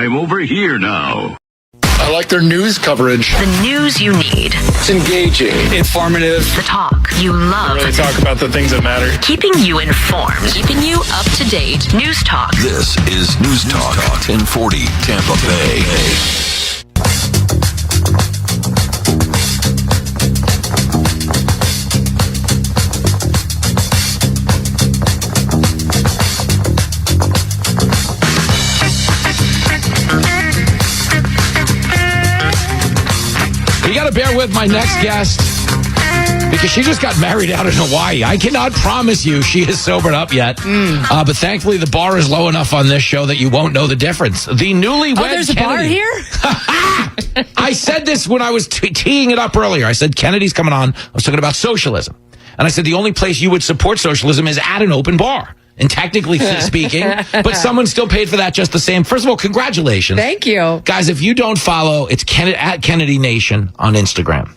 I'm over here now. I like their news coverage. The news you need. It's engaging, informative. The talk you love. Really talk about the things that matter. Keeping you informed. Keeping you up to date. News Talk. This is News Talk 1040 Tampa Bay. You got to bear with my next guest because she just got married out in Hawaii. I cannot promise you she is sobered up yet. But thankfully, the bar is low enough on this show that you won't know the difference. The Newlywed Kennedy. Oh, there's a bar here? I said this when I was teeing it up earlier. I said, Kennedy's coming on. I was talking about socialism. And I said, the only place you would support socialism is at an open bar. And technically speaking, but someone still paid for that just the same. First of all, congratulations. Thank you. Guys, if you don't follow, it's at Kennedy Nation on Instagram.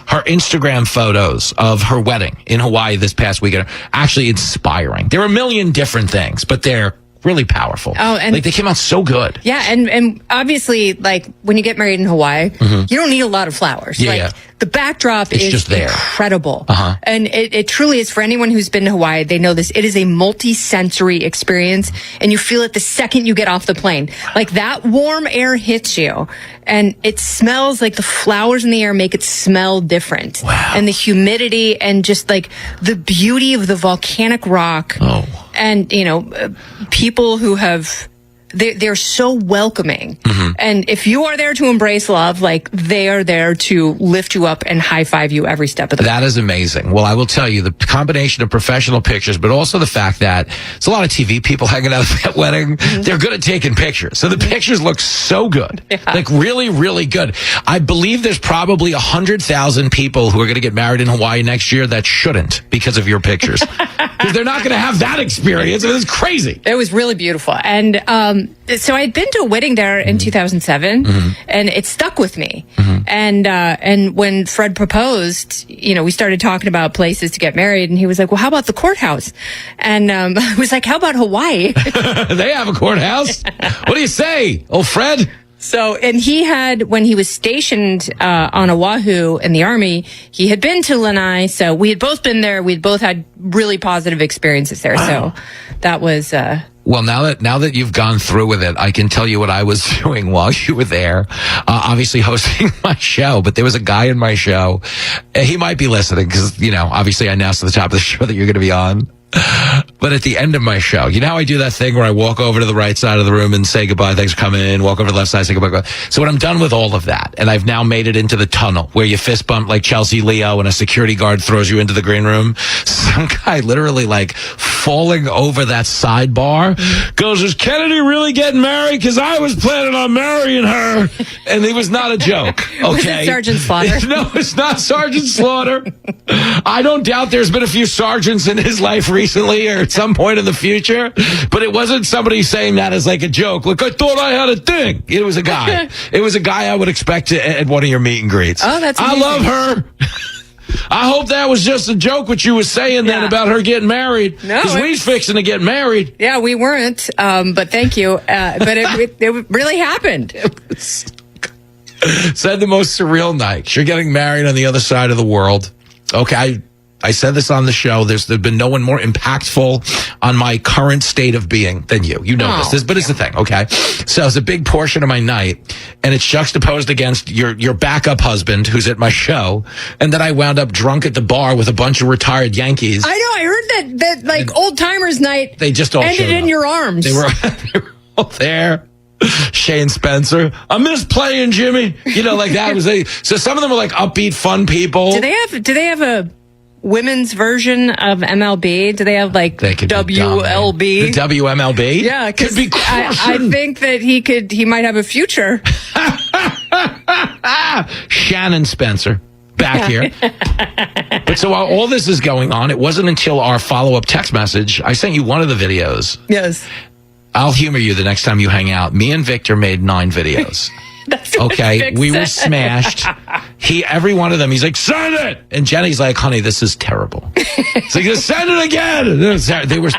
Her Instagram photos of her wedding in Hawaii this past weekend are actually inspiring. There are a million different things, but they're really powerful. Oh, and like they came out so good. Yeah, and obviously, like when you get married in Hawaii, you don't need a lot of flowers. Yeah, like, yeah. The backdrop It's is just there. incredible. Uh-huh. And it truly is. For anyone who's been to Hawaii, they know this. It is a multi-sensory experience, and you feel it the second you get off the plane. Like that warm air hits you, and it smells like the flowers in the air make it smell different. Wow. And the humidity and just like the beauty of the volcanic rock. Oh. And, you know, people who have... They're so welcoming. And if you are there to embrace love, like they are there to lift you up and high five you every step of the way. That is amazing. Well, I will tell you the combination of professional pictures, but also the fact that it's a lot of TV people hanging out at that wedding. They're good at taking pictures. So the pictures look so good. Yeah. Like really, really good. I believe there's probably 100,000 people who are going to get married in Hawaii next year that shouldn't because of your pictures. Because they're not going to have that experience. It's crazy. It was really beautiful. And so I'd been to a wedding there in 2007, and it stuck with me. And when Fred proposed, you know, we started talking about places to get married, and he was like, well, how about the courthouse? And I was like, how about Hawaii? They have a courthouse. What do you say, old Fred? So, and he had, when he was stationed on Oahu in the Army, he had been to Lanai. So we had both been there. We'd both had really positive experiences there. Wow. So that was... Well, now that you've gone through with it, I can tell you what I was doing while you were there. Obviously hosting my show, but there was a guy in my show. He might be listening because, you know, obviously I announced at the top of the show that you're going to be on. But at the end of my show, you know how I do that thing where I walk over to the right side of the room and say goodbye, thanks for coming in, walk over to the left side, say goodbye. So when I'm done with all of that, and I've now made it into the tunnel where you fist bump like Chelsea Leo and a security guard throws you into the green room, some guy literally like falling over that sidebar goes, is Kennedy really getting married? Because I was planning on marrying her. And it was not a joke. Okay. Was it Sergeant Slaughter? No, it's not Sergeant Slaughter. I don't doubt there's been a few sergeants in his life recently or at some point in the future, but it wasn't somebody saying that as like a joke. Look, I thought I had a thing. It was a guy. It was a guy I would expect at one of your meet and greets. Oh, that's I amazing. love her. I hope that was just a joke what you were saying then about her getting married. No, because we's fixing to get married. Yeah, we weren't, but thank you. But it really happened. Said the most surreal night. You're getting married on the other side of the world. Okay, I said this on the show. There's been no one more impactful on my current state of being than you. You know this, but it's the thing, okay? So it's a big portion of my night, and it's juxtaposed against your backup husband who's at my show, and then I wound up drunk at the bar with a bunch of retired Yankees. I know. I heard that like old timers night. They just all ended showed in up. your arms. They were all there. Shane Spencer, I miss playing Jimmy. You know, like that was so some of them were like upbeat, fun people. Do they have a women's version of MLB? Do they have like WLB? The WMLB? Yeah, could be I think that he might have a future. Shannon Spencer. Back here. But so while all this is going on, it wasn't until our follow-up text message, I sent you one of the videos. Yes. I'll humor you the next time you hang out. Me and Victor made 9 videos. That's Okay, Fix we were it. smashed. Every one of them, he's like, send it. And Jenny's like, honey, this is terrible. It's like, send it again.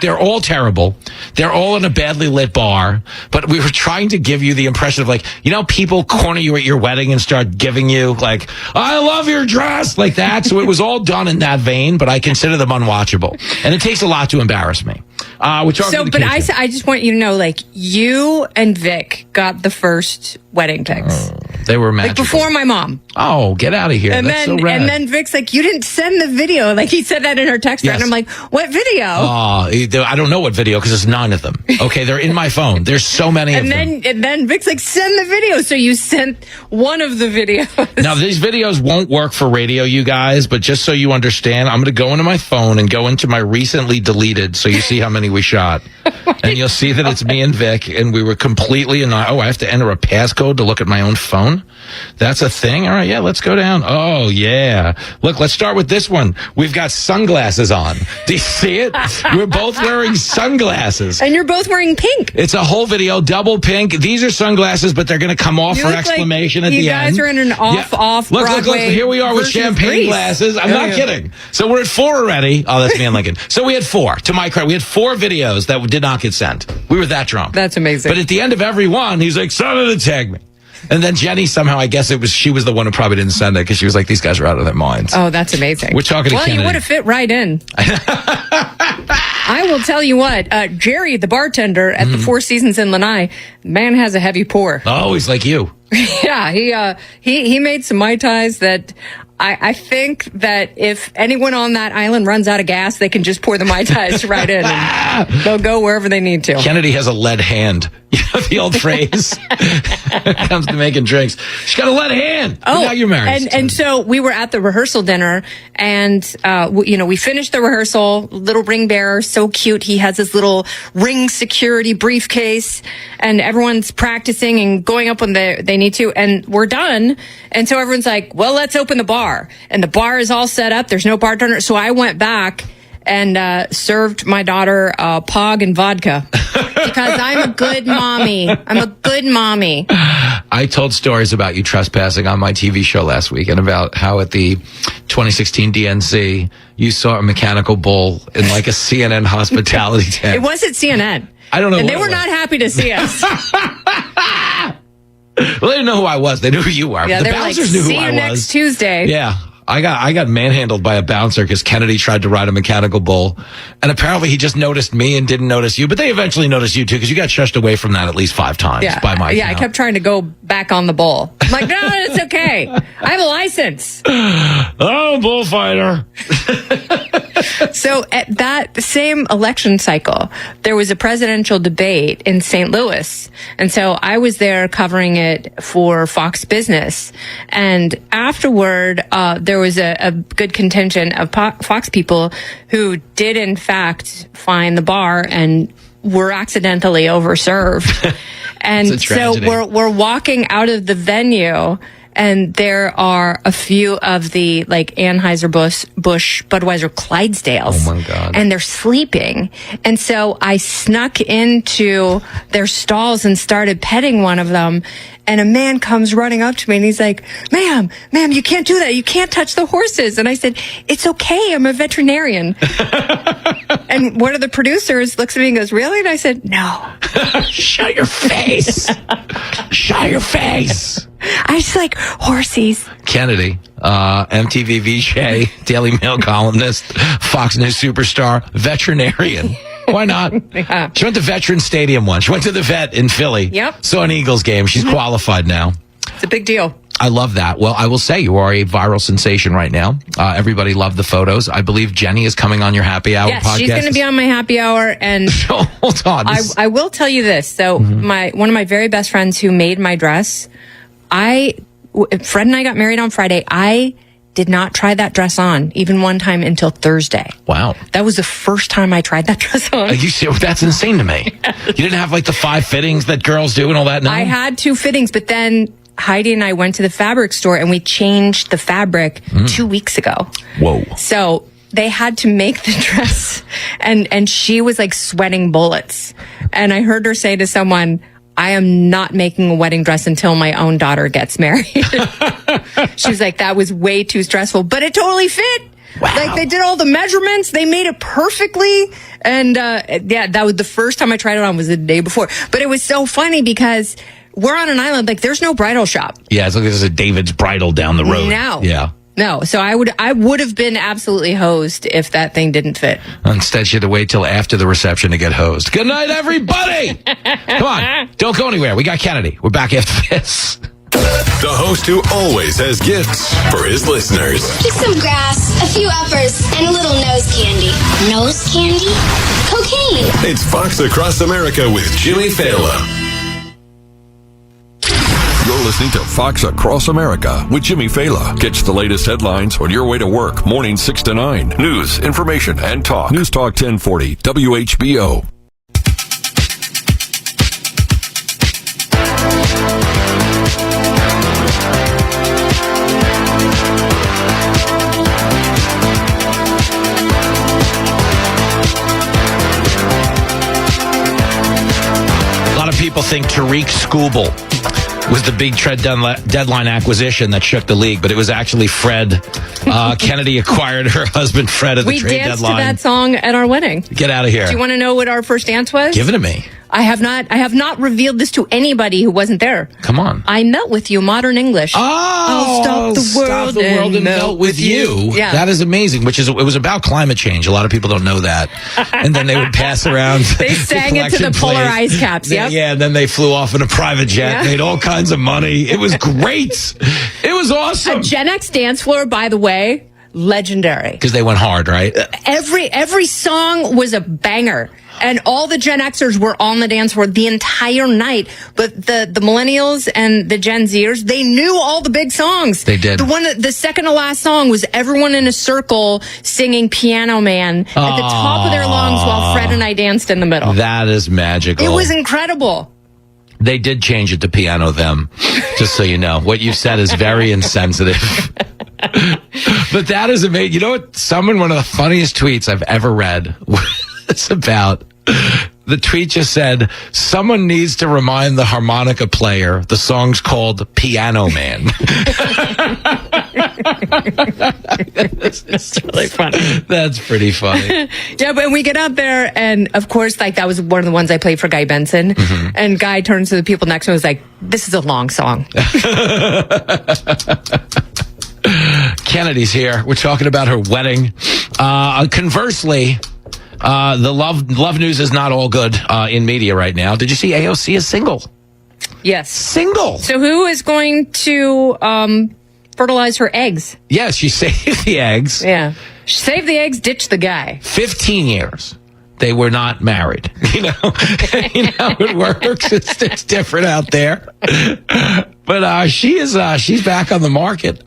They're all terrible. They're all in a badly lit bar. But we were trying to give you the impression of like, people corner you at your wedding and start giving you like, I love your dress, like that. So it was all done in that vein, but I consider them unwatchable. And it takes a lot to embarrass me. I just want you to know, like, you and Vic got the first wedding pics. They were magical. Like before my mom. Oh, get out of here. That's so rad. And then Vic's like, you didn't send the video. Like, he said that in her text thread. Yes. And I'm like, what video? Oh, I don't know what video because it's 9 of them. Okay, they're in my phone. There's so many of them. And then Vic's like, send the video. So you sent one of the videos. Now, these videos won't work for radio, you guys, but just so you understand, I'm going to go into my phone and go into my recently deleted so you see how many we shot. And you'll see that it's me and Vic, and we were completely I have to enter a passcode to look at my own phone? That's a thing? All right, yeah, let's go down. Oh, yeah. Look, let's start with this one. We've got sunglasses on. Do you see it? We're both wearing sunglasses. And you're both wearing pink. It's a whole video, double pink. These are sunglasses, but they're going to come off for exclamation at the end. You guys are in an off Look, Broadway. Here we are with champagne Grease. glasses. I'm not kidding. So we're at 4 already. Oh, that's me and Lincoln. So we had 4. To my credit, we had 4 videos that did not get sent. We were that drunk. That's amazing. But at the end of every one, he's like, "Son, tag me." And then Jenny somehow, I guess she was the one who probably didn't send it because she was like, these guys are out of their minds. Oh, that's amazing. We're talking to Kennedy. You would have fit right in. I will tell you what, Jerry, the bartender at the Four Seasons in Lanai, man has a heavy pour. Oh, he's like you. Yeah, he made some Mai Tais that I think that if anyone on that island runs out of gas, they can just pour the Mai Tais right in and they'll go wherever they need to. Kennedy has a lead hand. You know the old phrase? When it comes to making drinks. She's got a lead hand. Oh, now you're married. And so we were at the rehearsal dinner and, we finished the rehearsal. Little ring bearer, so cute. He has his little ring security briefcase and everyone's practicing and going up when they need to. And we're done. And so everyone's like, well, let's open the bar. And the bar is all set up. There's no bartender. So I went back and served my daughter Pog and vodka because I'm a good mommy. I told stories about you trespassing on my TV show last week and about how at the 2016 DNC you saw a mechanical bull in like a CNN hospitality tent. It wasn't CNN. I don't know. And they were not happy to see us. Well, they didn't know who I was. They knew who you were. Yeah, the bouncers knew who I was. See you next Tuesday. Yeah. I got manhandled by a bouncer because Kennedy tried to ride a mechanical bull. And apparently he just noticed me and didn't notice you. But they eventually noticed you, too, because you got shushed away from that at least 5 times by my I kept trying to go back on the bull. I'm like, no, it's okay. I have a license. Oh, bullfighter. So at that same election cycle, there was a presidential debate in St. Louis. And so I was there covering it for Fox Business. And afterward, there was a good contingent of Fox people who did, in fact, find the bar and were accidentally overserved. And so we're walking out of the venue. And there are a few of the like Anheuser-Busch, Budweiser, Clydesdales. Oh my God. And they're sleeping. And so I snuck into their stalls and started petting one of them. And a man comes running up to me and he's like, ma'am, you can't do that. You can't touch the horses. And I said, it's okay. I'm a veterinarian. And one of the producers looks at me and goes, really? And I said, no. Shut your face. Shut your face. I was like, horsies. Kennedy, MTV VJ, Daily Mail columnist, Fox News superstar, veterinarian. Why not? Yeah. She went to Veteran Stadium once. She went to the vet in Philly. Yep. Saw an Eagles game. She's qualified now. It's a big deal. I love that. Well, I will say you are a viral sensation right now. Everybody loved the photos. I believe Jenny is coming on your happy hour podcast. Yes, she's going to be on my happy hour. And hold on. I will tell you this. So one of my very best friends who made my dress, Fred and I got married on Friday. I did not try that dress on even one time until Thursday. Wow. That was the first time I tried that dress on. That's insane to me. You didn't have like the 5 fittings that girls do and all that? No? I had 2 fittings, but then Heidi and I went to the fabric store and we changed the fabric 2 weeks ago. Whoa. So they had to make the dress and she was like sweating bullets. And I heard her say to someone, I am not making a wedding dress until my own daughter gets married. She was like, that was way too stressful, but it totally fit. Wow. Like, they did all the measurements. They made it perfectly. And, that was the first time I tried it on was the day before. But it was so funny because we're on an island. Like, there's no bridal shop. Yeah, it's like there's a David's Bridal down the road. No. Yeah. No. So I would have been absolutely hosed if that thing didn't fit. Instead, she had to wait till after the reception to get hosed. Good night, everybody. Come on. Don't go anywhere. We got Kennedy. We're back after this. The host who always has gifts for his listeners. Just some grass, a few uppers, and a little nose candy. Nose candy? Cocaine. It's Fox Across America with Jimmy Failla. You're listening to Fox Across America with Jimmy Failla. Catch the latest headlines on your way to work, morning 6 to 9. News, information, and talk. News Talk 1040, WHBO. A lot of people think Tariq Skubal was the big trade deadline acquisition that shook the league, but it was actually Fred. Kennedy acquired her husband Fred at the trade deadline. We danced to that song at our wedding. Get out of here. Do you want to know what our first dance was? Give it to me. I have not revealed this to anybody who wasn't there. Come on. I melt with you, modern English. Oh, I'll stop the world and melt with you. Yeah. That is amazing, it was about climate change. A lot of people don't know that. And then they would pass around. They sang it to the polar ice caps. Yep. Yeah, and then they flew off in a private jet, made all kinds of money. It was great. It was awesome. A Gen X dance floor, by the way, legendary. Because they went hard, right? Every song was a banger. And all the Gen Xers were on the dance floor the entire night. But the millennials and the Gen Zers, they knew all the big songs. They did. The second to last song was everyone in a circle singing Piano Man at the top of their lungs while Fred and I danced in the middle. That is magical. It was incredible. They did change it to Piano Them, just so you know. What you said is very insensitive. But that is amazing. You know what? One of the funniest tweets I've ever read was about... The tweet just said, someone needs to remind the harmonica player the song's called Piano Man. It's really funny. That's pretty funny. Yeah, but we get out there, and of course, like, that was one of the ones I played for Guy Benson. Mm-hmm. And Guy turns to the people next to him and was like, this is a long song. Kennedy's here. We're talking about her wedding. Conversely... the love news is not all good in media right now. Did you see AOC is single? Yes. Single. So who is going to fertilize her eggs? Yeah, she saved the eggs. Yeah. She saved the eggs, ditched the guy. 15 years. They were not married. You know how it works. It's different out there. But she's back on the market.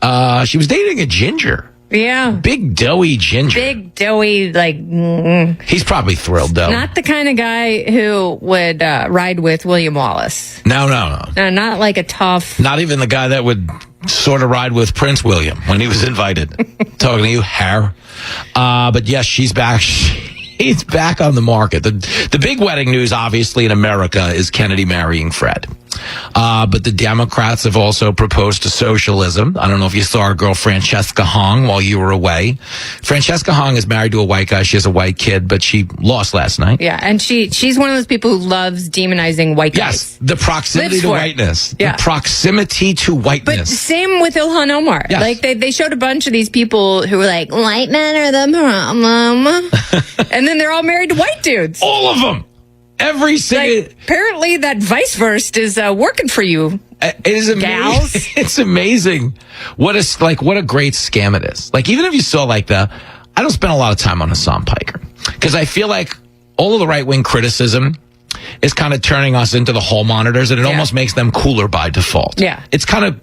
She was dating a ginger. Yeah. Big, doughy ginger. Big, doughy, like... He's probably thrilled, though. Not the kind of guy who would ride with William Wallace. No. No, not like a tough... Not even the guy that would sort of ride with Prince William when he was invited. Talking to you, Har. But yes, she's back. She's back on the market. The big wedding news, obviously, in America is Kennedy marrying Fred. But the Democrats have also proposed to socialism. I don't know if you saw our girl Francesca Hong while you were away. Francesca Hong is married to a white guy. She has a white kid, but she lost last night. Yeah, and she's one of those people who loves demonizing white guys. Yes, the proximity to whiteness. Yeah. The proximity to whiteness. But same with Ilhan Omar. Yes. Like, they showed a bunch of these people who were like, white men are the problem. And then they're all married to white dudes. All of them. Every single... Like, apparently that vice versa is working for you. It is amazing. Gals. It's amazing what a great scam it is. Like, even if you saw I don't spend a lot of time on Hassan Piker because I feel like all of the right-wing criticism is kind of turning us into the hall monitors, and it almost makes them cooler by default. Yeah. It's kind of...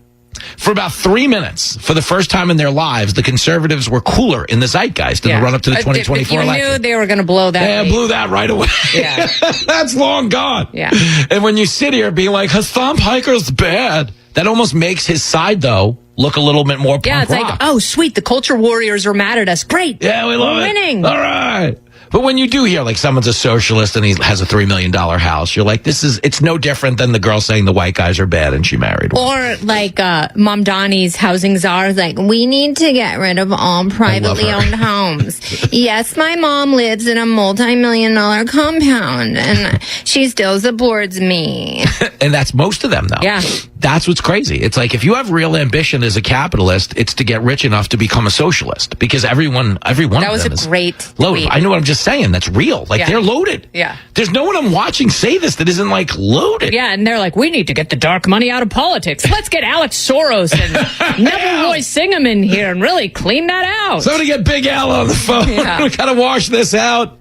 For about 3 minutes, for the first time in their lives, the conservatives were cooler in the zeitgeist in the run-up to the 2024 election. You knew they were going to blow that. They blew that right away. Yeah. That's long gone. Yeah. And when you sit here being like, Hassan Piker's bad, that almost makes his side, though, look a little bit more punk rock. Like, oh, sweet, the culture warriors are mad at us. Great. Yeah, we love it. Winning. All right. But when you do hear like someone's a socialist and he has a $3 million house, you're like, it's no different than the girl saying the white guys are bad and she married one. Or like Mom Donnie's housing czar, like, we need to get rid of all privately owned homes. Yes, my mom lives in a multi-million-dollar compound and she still supports me. And that's most of them, though. Yeah. That's what's crazy. It's like, if you have real ambition as a capitalist, it's to get rich enough to become a socialist, because every one of them is great loaded. tweet. I know what I'm just saying. That's real. Like, they're loaded. Yeah. There's no one I'm watching say this that isn't like loaded. Yeah, and they're like, we need to get the dark money out of politics. Let's get Alex Soros and Neville Roy Singham in here and really clean that out. Somebody get Big Al on the phone. Yeah. We gotta wash this out.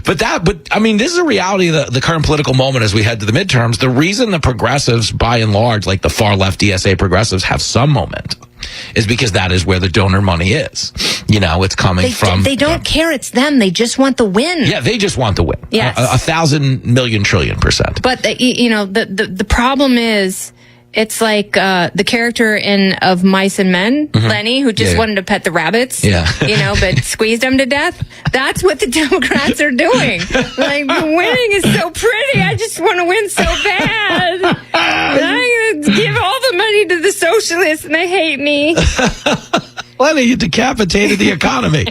But I mean, this is a reality of the current political moment as we head to the midterms. The reason the progressives, by and large, like the far left DSA progressives, have some momentum is because that is where the donor money is. You know, it's coming from. They don't care. It's them. They just want the win. Yeah, they just want the win. Yes. 1,000 million trillion %. But the problem is, it's like the character of Mice and Men, Lenny, who just wanted to pet the rabbits, but squeezed them to death. That's what the Democrats are doing. Like, the winning is so pretty. I just want to win so bad. And I'm going to give all the money to the socialists, and they hate me. Lenny, you decapitated the economy.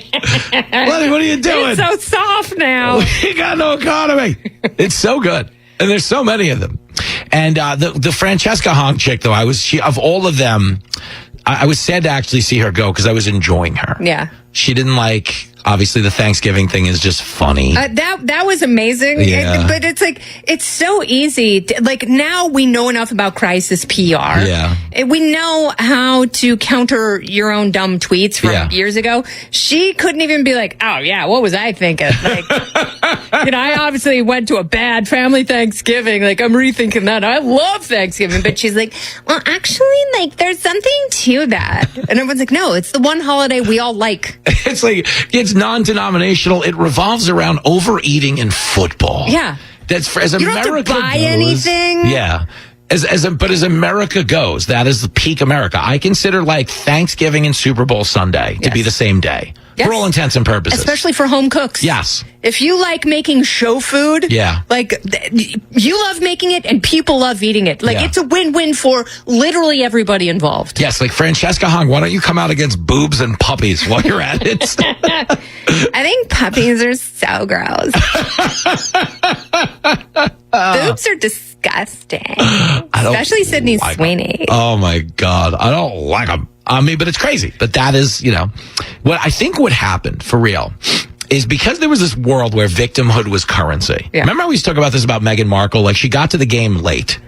Lenny, what are you doing? It's so soft now. You got no economy. It's so good. And there's so many of them. And the Francesca Hong chick, though, of all of them, I was sad to actually see her go because I was enjoying her. Yeah. She didn't like, obviously the Thanksgiving thing is just funny. That was amazing. Yeah. But it's like, it's so easy. Like, now we know enough about crisis PR. Yeah. We know how to counter your own dumb tweets from years ago. She couldn't even be like, oh yeah, what was I thinking? Like, I obviously went to a bad family Thanksgiving. Like, I'm rethinking that. I love Thanksgiving. But she's like, well, actually, like, there's something to that. And everyone's like, no, it's the one holiday we all like. It's like, it's non-denominational. It revolves around overeating and football. Yeah. That's as you America don't have to buy goes, anything. Yeah. But as America goes, that is the peak America. I consider like Thanksgiving and Super Bowl Sunday to be the same day. Yes. For all intents and purposes. Especially for home cooks. Yes. If you like making show food, like, you love making it and people love eating it. Like, it's a win-win for literally everybody involved. Yes, like Francesca Hong, why don't you come out against boobs and puppies while you're at it? I think puppies are so gross. Boobs are disgusting. Especially Sydney Sweeney. Oh my God. I don't like them. I mean, but it's crazy. But that is, what I think would happen for real is because there was this world where victimhood was currency. Yeah. Remember we used to talk about this about Meghan Markle? Like, she got to the game late,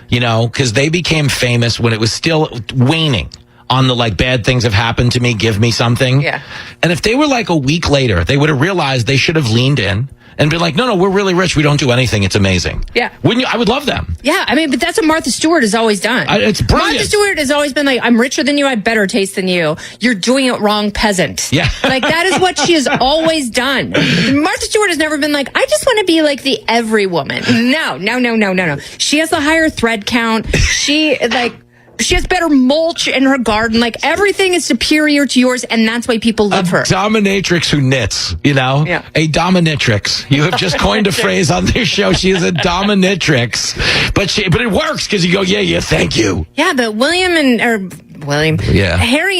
because they became famous when it was still waning on the, like, bad things have happened to me, give me something. Yeah. And if they were like a week later, they would have realized they should have leaned in and been like, no, we're really rich. We don't do anything. It's amazing. Yeah. Wouldn't you? I would love them. Yeah. I mean, but that's what Martha Stewart has always done. It's brilliant. Martha Stewart has always been like, I'm richer than you. I have better taste than you. You're doing it wrong, peasant. Yeah. Like, that is what she has always done. Martha Stewart has never been like, I just want to be like the every woman. No. She has the higher thread count. She has better mulch in her garden. Like, everything is superior to yours, and that's why people love her. Dominatrix who knits, Yeah. A dominatrix. You have just coined a phrase on this show. She is a dominatrix. But it works because you go, yeah, thank you. Yeah, but Harry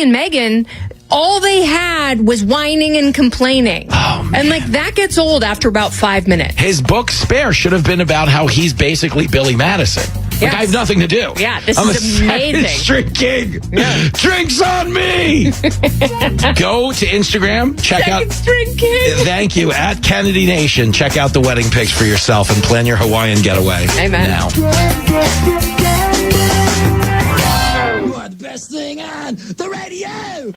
and Meghan, all they had was whining and complaining. Oh, man. And, like, that gets old after about 5 minutes. His book, Spare, should have been about how he's basically Billy Madison. Like, Yes. I have nothing to do. Yeah, this I'm is a amazing. Second String King. Yeah. Drinks on me. Go to Instagram. Check out. Second String King. Thank you. At Kennedy Nation. Check out the wedding pics for yourself and plan your Hawaiian getaway. Amen. Now. You are the best thing on the radio.